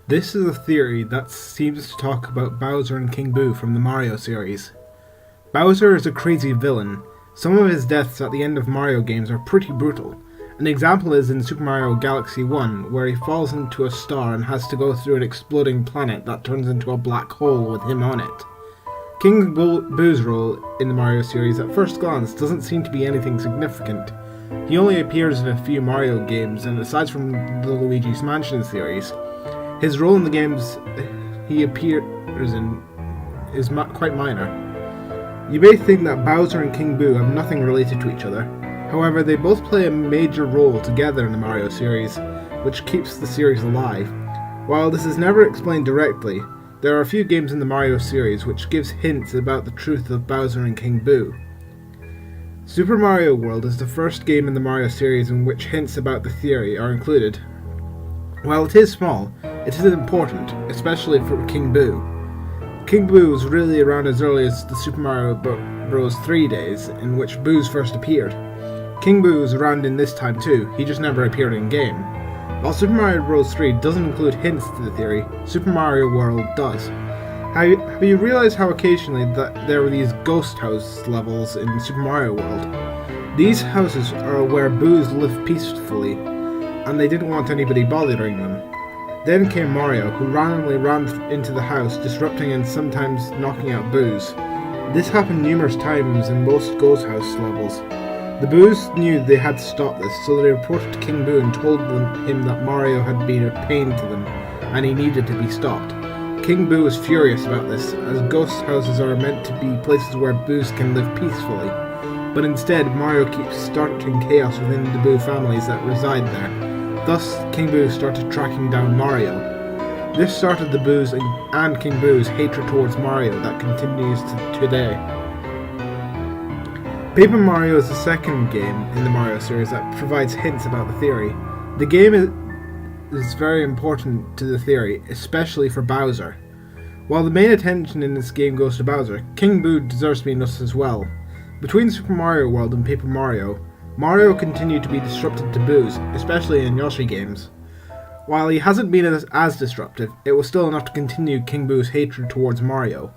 This is a theory that seems to talk about Bowser and King Boo from the Mario series. Bowser is a crazy villain. Some of his deaths at the end of Mario games are pretty brutal. An example is in Super Mario Galaxy 1, where he falls into a star and has to go through an exploding planet that turns into a black hole with him on it. King Boo's role in the Mario series at first glance doesn't seem to be anything significant. He only appears in a few Mario games, and aside from the Luigi's Mansion series, his role in the games he appears in is quite minor. You may think that Bowser and King Boo have nothing related to each other. However, they both play a major role together in the Mario series, which keeps the series alive. While this is never explained directly, there are a few games in the Mario series which gives hints about the truth of Bowser and King Boo. Super Mario World is the first game in the Mario series in which hints about the theory are included. While it is small, it is important, especially for King Boo. King Boo was really around as early as the Super Mario Bros. 3 days, in which Boo's first appeared. King Boo was around in this time too, he just never appeared in-game. While Super Mario Bros. 3 doesn't include hints to the theory, Super Mario World does. Have you realized how occasionally that there were these ghost house levels in Super Mario World? These houses are where Boos live peacefully, and they didn't want anybody bothering them. Then came Mario, who randomly ran into the house, disrupting and sometimes knocking out Boos. This happened numerous times in most ghost house levels. The Boos knew they had to stop this, so they reported to King Boo and told him that Mario had been a pain to them, and he needed to be stopped. King Boo was furious about this, as ghost houses are meant to be places where Boos can live peacefully. But instead, Mario keeps starting chaos within the Boo families that reside there. Thus, King Boo started tracking down Mario. This started the Boos and King Boo's hatred towards Mario that continues to today. Paper Mario is the second game in the Mario series that provides hints about the theory. The game is very important to the theory, especially for Bowser. While the main attention in this game goes to Bowser, King Boo deserves to be noticed as well. Between Super Mario World and Paper Mario, Mario continued to be disruptive to Boos, especially in Yoshi games. While he hasn't been as disruptive, it was still enough to continue King Boo's hatred towards Mario.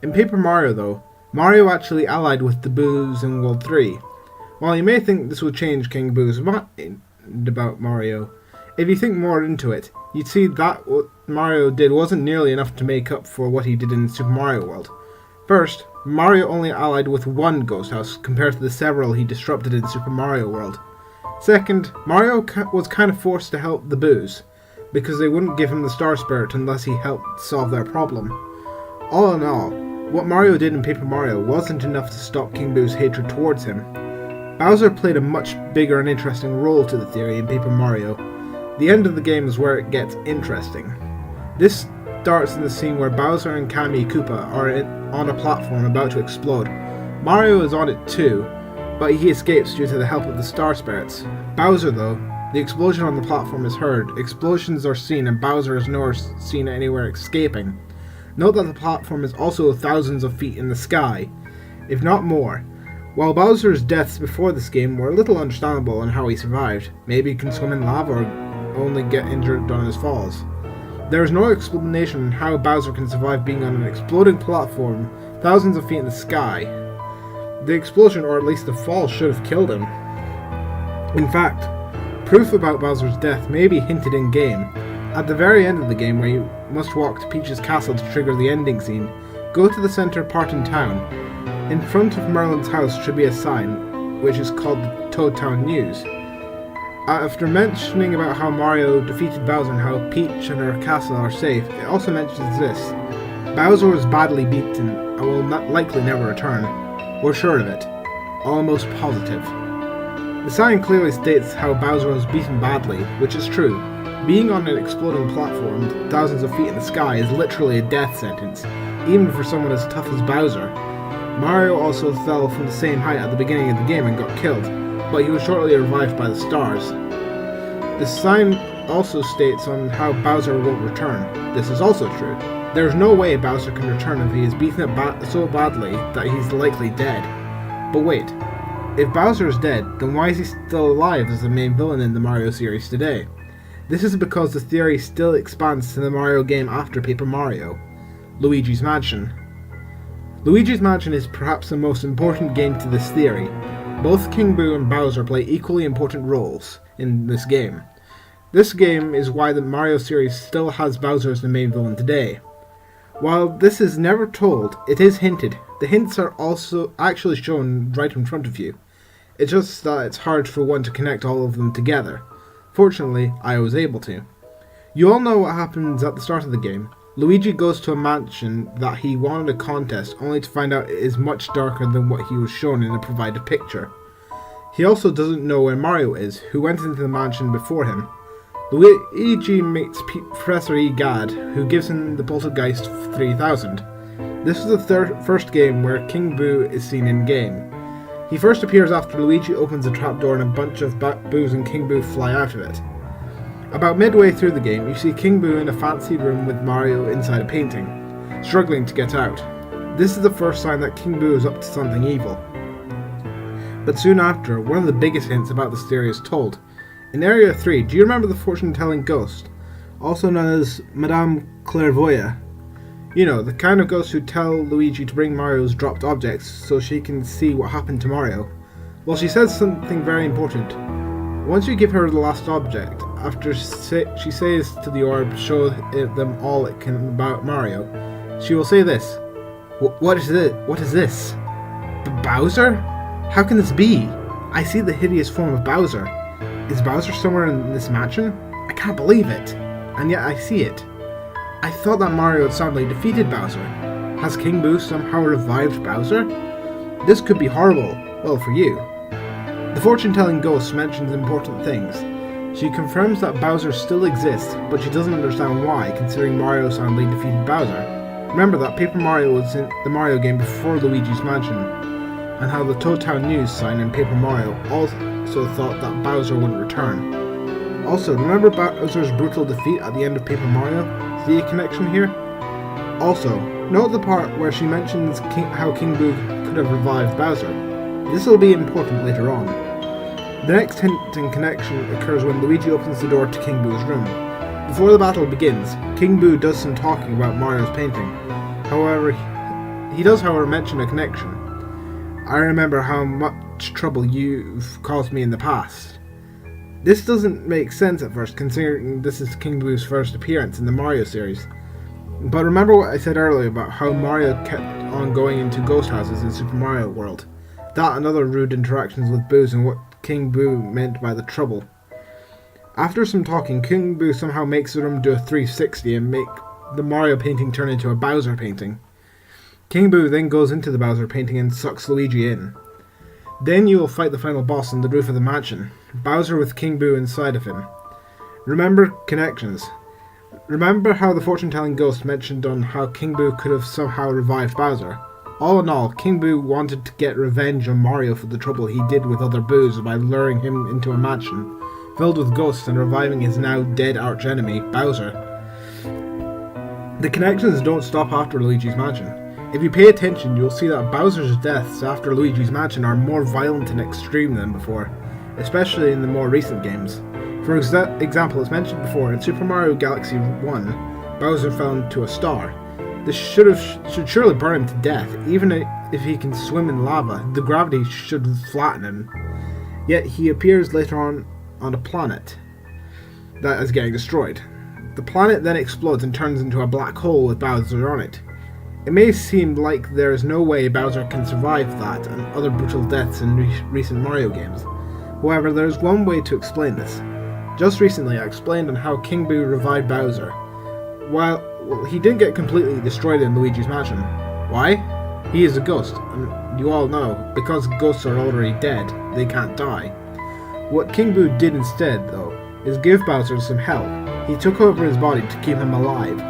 In Paper Mario though, Mario actually allied with the Boos in World 3. While you may think this will change King Boo's mind about Mario, if you think more into it, you'd see that what Mario did wasn't nearly enough to make up for what he did in Super Mario World. First, Mario only allied with one ghost house compared to the several he disrupted in Super Mario World. Second, Mario was kind of forced to help the Boos, because they wouldn't give him the Star Spirit unless he helped solve their problem. All in all, what Mario did in Paper Mario wasn't enough to stop King Boo's hatred towards him. Bowser played a much bigger and interesting role to the theory in Paper Mario. The end of the game is where it gets interesting. This starts in the scene where Bowser and Kammy Koopa are on a platform about to explode. Mario is on it too, but he escapes due to the help of the Star Spirits. Bowser though, the explosion on the platform is heard, explosions are seen, and Bowser is nowhere seen anywhere escaping. Note that the platform is also thousands of feet in the sky, if not more. While Bowser's deaths before this game were a little understandable on how he survived, maybe he can swim in lava or only get injured on his falls. There is no explanation on how Bowser can survive being on an exploding platform thousands of feet in the sky. The explosion, or at least the fall, should have killed him. In fact, proof about Bowser's death may be hinted in-game. At the very end of the game, where you must walk to Peach's castle to trigger the ending scene, go to the center part in town. In front of Merlin's house should be a sign, which is called the Toad Town News. After mentioning about how Mario defeated Bowser and how Peach and her castle are safe, it also mentions this: Bowser was badly beaten and will likely never return. We're sure of it. Almost positive. The sign clearly states how Bowser was beaten badly, which is true. Being on an exploding platform thousands of feet in the sky is literally a death sentence, even for someone as tough as Bowser. Mario also fell from the same height at the beginning of the game and got killed, but he was shortly revived by the stars. The sign also states on how Bowser won't return. This is also true. There is no way Bowser can return if he is beaten up so badly that he's likely dead. But wait, if Bowser is dead, then why is he still alive as the main villain in the Mario series today? This is because the theory still expands to the Mario game after Paper Mario, Luigi's Mansion. Luigi's Mansion is perhaps the most important game to this theory. Both King Boo and Bowser play equally important roles in this game. This game is why the Mario series still has Bowser as the main villain today. While this is never told, it is hinted. The hints are also actually shown right in front of you. It's just that it's hard for one to connect all of them together. Fortunately, I was able to. You all know what happens at the start of the game. Luigi goes to a mansion that he won in a contest, only to find out it is much darker than what he was shown in the provided picture. He also doesn't know where Mario is, who went into the mansion before him. Luigi meets Professor Egad, who gives him the Poltergeist 3000. This is the first game where King Boo is seen in-game. He first appears after Luigi opens a trapdoor and a bunch of Boos and King Boo fly out of it. About midway through the game, you see King Boo in a fancy room with Mario inside a painting, struggling to get out. This is the first sign that King Boo is up to something evil. But soon after, one of the biggest hints about this theory is told. In Area 3, do you remember the fortune-telling ghost, also known as Madame Clairvoyante? You know, the kind of ghost who tell Luigi to bring Mario's dropped objects so she can see what happened to Mario. Well, she says something very important. Once you give her the last object, after she says to the orb, show them all it can about Mario, she will say this. What is it? What is this? Bowser? How can this be? I see the hideous form of Bowser. Is Bowser somewhere in this mansion? I can't believe it. And yet I see it. I thought that Mario had suddenly defeated Bowser. Has King Boo somehow revived Bowser? This could be horrible, well, for you. The fortune-telling ghost mentions important things. She confirms that Bowser still exists, but she doesn't understand why, considering Mario suddenly defeated Bowser. Remember that Paper Mario was in the Mario game before Luigi's Mansion, and how the Toad Town News sign in Paper Mario also thought that Bowser wouldn't return. Also, remember Bowser's brutal defeat at the end of Paper Mario? See a connection here? Also, note the part where she mentions how King Boo could have revived Bowser. This will be important later on. The next hint and connection occurs when Luigi opens the door to King Boo's room. Before the battle begins, King Boo does some talking about Mario's painting. However, he does mention a connection. I remember how much trouble you've caused me in the past. This doesn't make sense at first, considering this is King Boo's first appearance in the Mario series. But remember what I said earlier about how Mario kept on going into ghost houses in Super Mario World. That and other rude interactions with Boos and what King Boo meant by the trouble. After some talking, King Boo somehow makes the room do a 360 and make the Mario painting turn into a Bowser painting. King Boo then goes into the Bowser painting and sucks Luigi in. Then you will fight the final boss on the roof of the mansion, Bowser with King Boo inside of him. Remember connections. Remember how the fortune-telling ghost mentioned on how King Boo could have somehow revived Bowser. All in all, King Boo wanted to get revenge on Mario for the trouble he did with other Boos by luring him into a mansion filled with ghosts and reviving his now dead archenemy, Bowser. The connections don't stop after Luigi's Mansion. If you pay attention, you'll see that Bowser's deaths after Luigi's Mansion are more violent and extreme than before, especially in the more recent games. For example, as mentioned before, in Super Mario Galaxy 1, Bowser fell into a star. This should surely burn him to death. Even if he can swim in lava, the gravity should flatten him. Yet he appears later on a planet that is getting destroyed. The planet then explodes and turns into a black hole with Bowser on it. It may seem like there is no way Bowser can survive that and other brutal deaths in recent Mario games. However, there is one way to explain this. Just recently I explained on how King Boo revived Bowser. While he didn't get completely destroyed in Luigi's Mansion. Why? He is a ghost, and you all know, because ghosts are already dead, they can't die. What King Boo did instead, though, is give Bowser some help. He took over his body to keep him alive,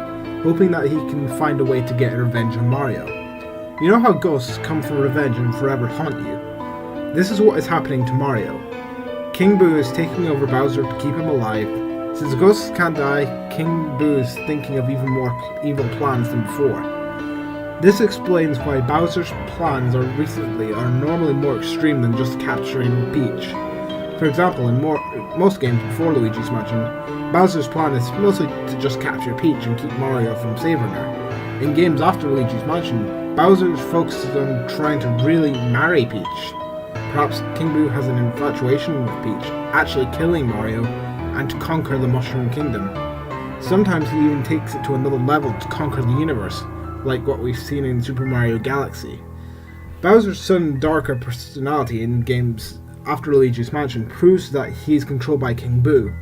hoping that he can find a way to get revenge on Mario. You know how ghosts come for revenge and forever haunt you? This is what is happening to Mario. King Boo is taking over Bowser to keep him alive. Since ghosts can't die, King Boo is thinking of even more evil plans than before. This explains why Bowser's plans are normally more extreme than just capturing Peach. For example, in most games before Luigi's Mansion, Bowser's plan is mostly to just capture Peach and keep Mario from saving her. In games after Luigi's Mansion, Bowser focuses on trying to really marry Peach. Perhaps King Boo has an infatuation with Peach, actually killing Mario, and to conquer the Mushroom Kingdom. Sometimes he even takes it to another level to conquer the universe, like what we've seen in Super Mario Galaxy. Bowser's sudden darker personality in games after Luigi's Mansion proves that he's controlled by King Boo,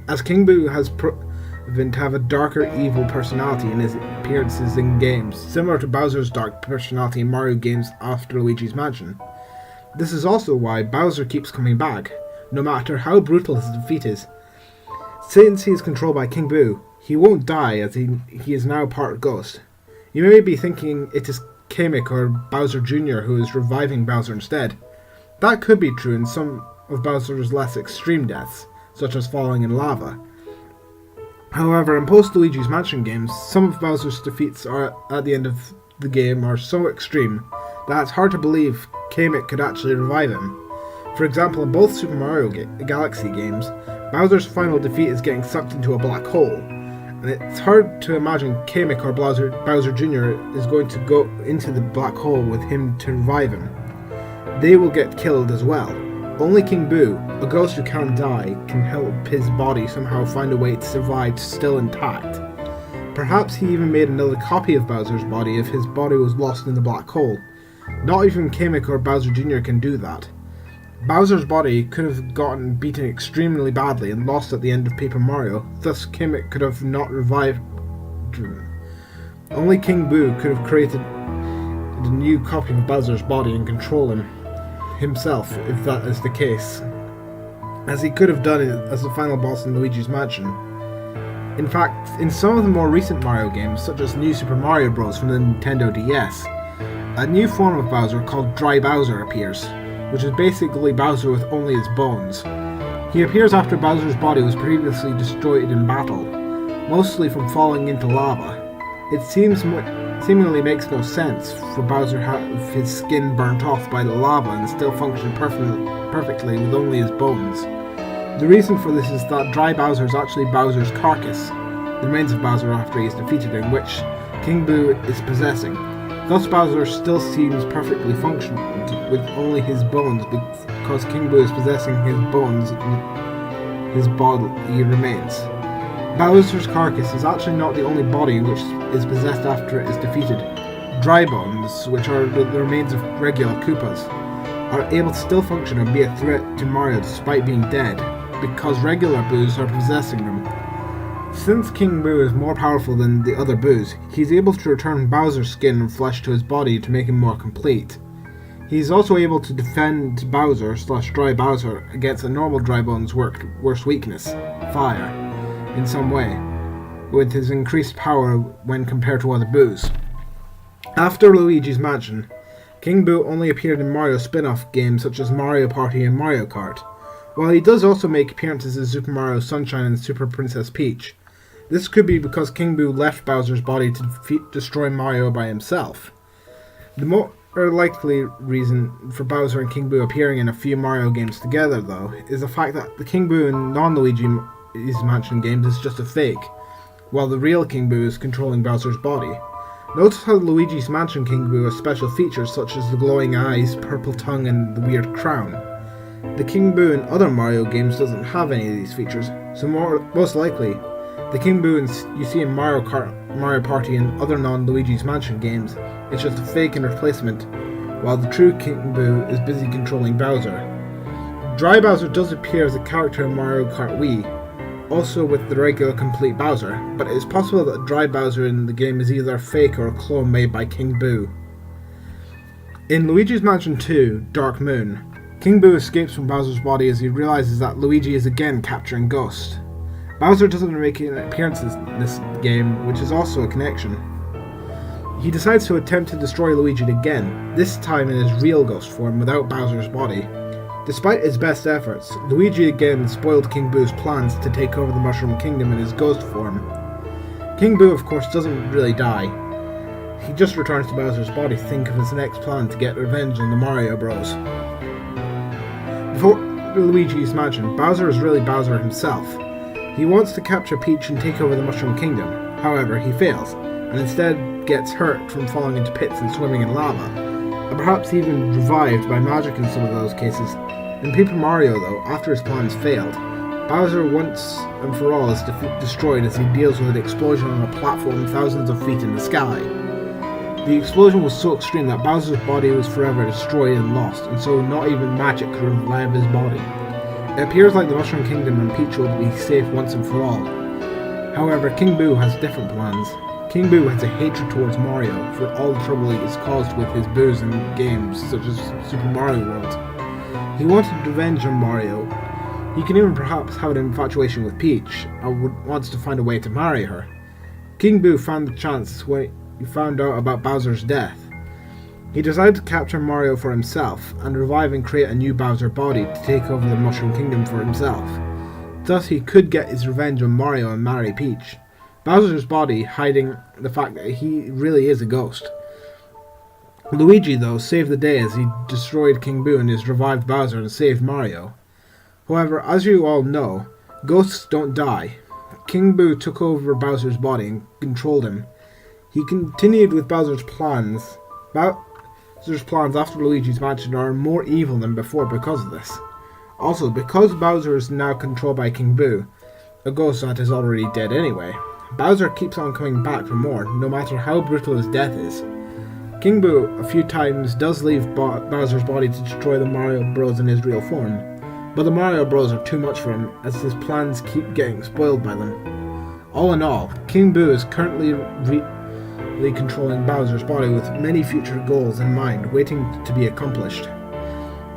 as King Boo has proven to have a darker evil personality in his appearances in games, similar to Bowser's dark personality in Mario games after Luigi's Mansion. This is also why Bowser keeps coming back, no matter how brutal his defeat is. Since he is controlled by King Boo, he won't die as he is now part Ghost. You may be thinking it is Kamek or Bowser Jr. who is reviving Bowser instead. That could be true in some of Bowser's less extreme deaths, such as falling in lava. However, in post-Luigi's Mansion games, some of Bowser's defeats at the end of the game are so extreme that it's hard to believe Kamek could actually revive him. For example, in both Super Mario Galaxy games, Bowser's final defeat is getting sucked into a black hole, and it's hard to imagine Kamek or Bowser Jr. is going to go into the black hole with him to revive him. They will get killed as well. Only King Boo, a ghost who can't die, can help his body somehow find a way to survive still intact. Perhaps he even made another copy of Bowser's body if his body was lost in the black hole. Not even Kamek or Bowser Jr. can do that. Bowser's body could have gotten beaten extremely badly and lost at the end of Paper Mario, thus Kamek could have not revived him. Only King Boo could have created a new copy of Bowser's body and control him himself, if that is the case, as he could have done it as the final boss in Luigi's Mansion. In fact, in some of the more recent Mario games, such as New Super Mario Bros. From the Nintendo DS, a new form of Bowser called Dry Bowser appears, which is basically Bowser with only his bones. He appears after Bowser's body was previously destroyed in battle, mostly from falling into lava. It seemingly makes no sense for Bowser to have his skin burnt off by the lava and still function perfectly with only his bones. The reason for this is that Dry Bowser is actually Bowser's carcass, the remains of Bowser after he is defeated, in which King Boo is possessing. Thus Bowser still seems perfectly functional with only his bones, because King Boo is possessing his bones and his body remains. Bowser's carcass is actually not the only body which is possessed after it is defeated. Dry Bones, which are the remains of regular Koopas, are able to still function and be a threat to Mario despite being dead, because regular Boos are possessing them. Since King Boo is more powerful than the other Boos, he's able to return Bowser's skin and flesh to his body to make him more complete. He's also able to defend Bowser/Dry Bowser against a normal Dry Bones' worst weakness, fire, in some way, with his increased power when compared to other Boos. After Luigi's Mansion, King Boo only appeared in Mario spin-off games such as Mario Party and Mario Kart, while he does also make appearances in Super Mario Sunshine and Super Princess Peach. This could be because King Boo left Bowser's body to destroy Mario by himself. The more likely reason for Bowser and King Boo appearing in a few Mario games together, though, is the fact that the King Boo in non-Luigi's Mansion games is just a fake, while the real King Boo is controlling Bowser's body. Notice how Luigi's Mansion King Boo has special features such as the glowing eyes, purple tongue, and the weird crown. The King Boo in other Mario games doesn't have any of these features, so most likely, the King Boo you see in Mario Kart, Mario Party, and other non-Luigi's Mansion games is just a fake and replacement, while the true King Boo is busy controlling Bowser. Dry Bowser does appear as a character in Mario Kart Wii, also with the regular complete Bowser, but it is possible that Dry Bowser in the game is either a fake or a clone made by King Boo. In Luigi's Mansion 2, Dark Moon, King Boo escapes from Bowser's body as he realizes that Luigi is again capturing Ghost. Bowser doesn't make an appearance in this game, which is also a connection. He decides to attempt to destroy Luigi again, this time in his real Ghost form without Bowser's body. Despite his best efforts, Luigi again spoiled King Boo's plans to take over the Mushroom Kingdom in his Ghost form. King Boo, of course, doesn't really die. He just returns to Bowser's body to think of his next plan to get revenge on the Mario Bros. Before Luigi's Mansion, Bowser is really Bowser himself. He wants to capture Peach and take over the Mushroom Kingdom. However, he fails, and instead gets hurt from falling into pits and swimming in lava, and perhaps even revived by magic in some of those cases. In Paper Mario, though, after his plans failed, Bowser once and for all is destroyed as he deals with an explosion on a platform thousands of feet in the sky. The explosion was so extreme that Bowser's body was forever destroyed and lost, and so not even magic could revive his body. It appears like the Mushroom Kingdom and Peach will be safe once and for all. However, King Boo has different plans. King Boo has a hatred towards Mario for all the trouble he has caused with his boos in games such as Super Mario World. He wanted revenge on Mario. He can even perhaps have an infatuation with Peach, and wants to find a way to marry her. King Boo found the chance when he found out about Bowser's death. He decided to capture Mario for himself, and revive and create a new Bowser body to take over the Mushroom Kingdom for himself. Thus he could get his revenge on Mario and marry Peach. Bowser's body hiding the fact that he really is a ghost. Luigi, though, saved the day as he destroyed King Boo and his revived Bowser and saved Mario. However, as you all know, ghosts don't die. King Boo took over Bowser's body and controlled him. He continued with Bowser's plans. Bowser's plans after Luigi's Mansion are more evil than before because of this. Also, because Bowser is now controlled by King Boo, a ghost that is already dead anyway, Bowser keeps on coming back for more, no matter how brutal his death is. King Boo a few times does leave Bowser's body to destroy the Mario Bros in his real form, but the Mario Bros are too much for him as his plans keep getting spoiled by them. All in all, King Boo is currently controlling Bowser's body with many future goals in mind waiting to be accomplished.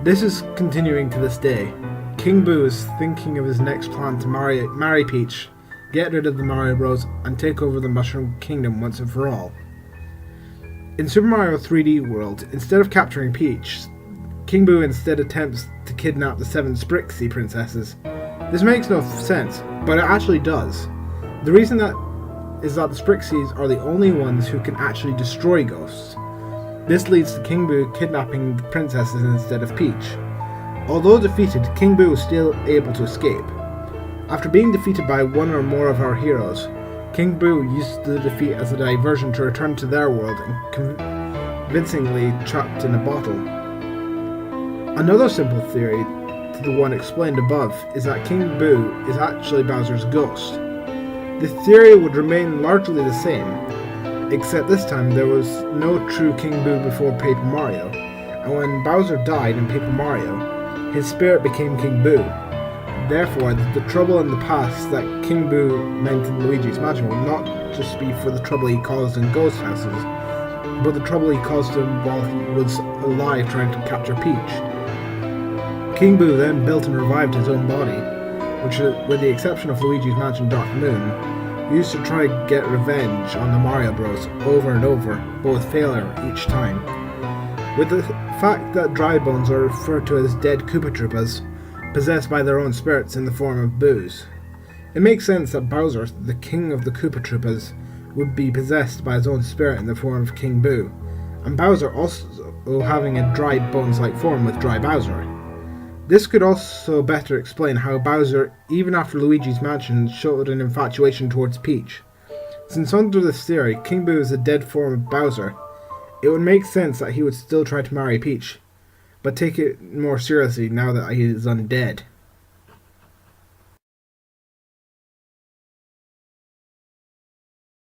This is continuing to this day. King Boo is thinking of his next plan to marry Peach, get rid of the Mario Bros, and take over the Mushroom Kingdom once and for all. In Super Mario 3D World, instead of capturing Peach, King Boo instead attempts to kidnap the 7 Sprixie princesses. This makes no sense, but it actually does. The reason is that the Sprixies are the only ones who can actually destroy ghosts. This leads to King Boo kidnapping the princesses instead of Peach. Although defeated, King Boo is still able to escape. After being defeated by one or more of our heroes, King Boo used the defeat as a diversion to return to their world and convincingly trapped in a bottle. Another simple theory to the one explained above is that King Boo is actually Bowser's ghost. The theory would remain largely the same, except this time there was no true King Boo before Paper Mario, and when Bowser died in Paper Mario, his spirit became King Boo. Therefore, the trouble in the past that King Boo meant in Luigi's Mansion will not just be for the trouble he caused in Ghost Houses, but the trouble he caused him while he was alive trying to capture Peach. King Boo then built and revived his own body, which, with the exception of Luigi's Mansion Dark Moon, used to try to get revenge on the Mario Bros. Over and over, but with failure each time. With the fact that dry bones are referred to as dead Koopa Troopas, possessed by their own spirits in the form of boos, it makes sense that Bowser, the king of the Koopa Troopas, would be possessed by his own spirit in the form of King Boo, and Bowser also having a dry bones-like form with Dry Bowser. This could also better explain how Bowser, even after Luigi's Mansion, showed an infatuation towards Peach. Since under this theory, King Boo is a dead form of Bowser, it would make sense that he would still try to marry Peach, but take it more seriously now that he is undead.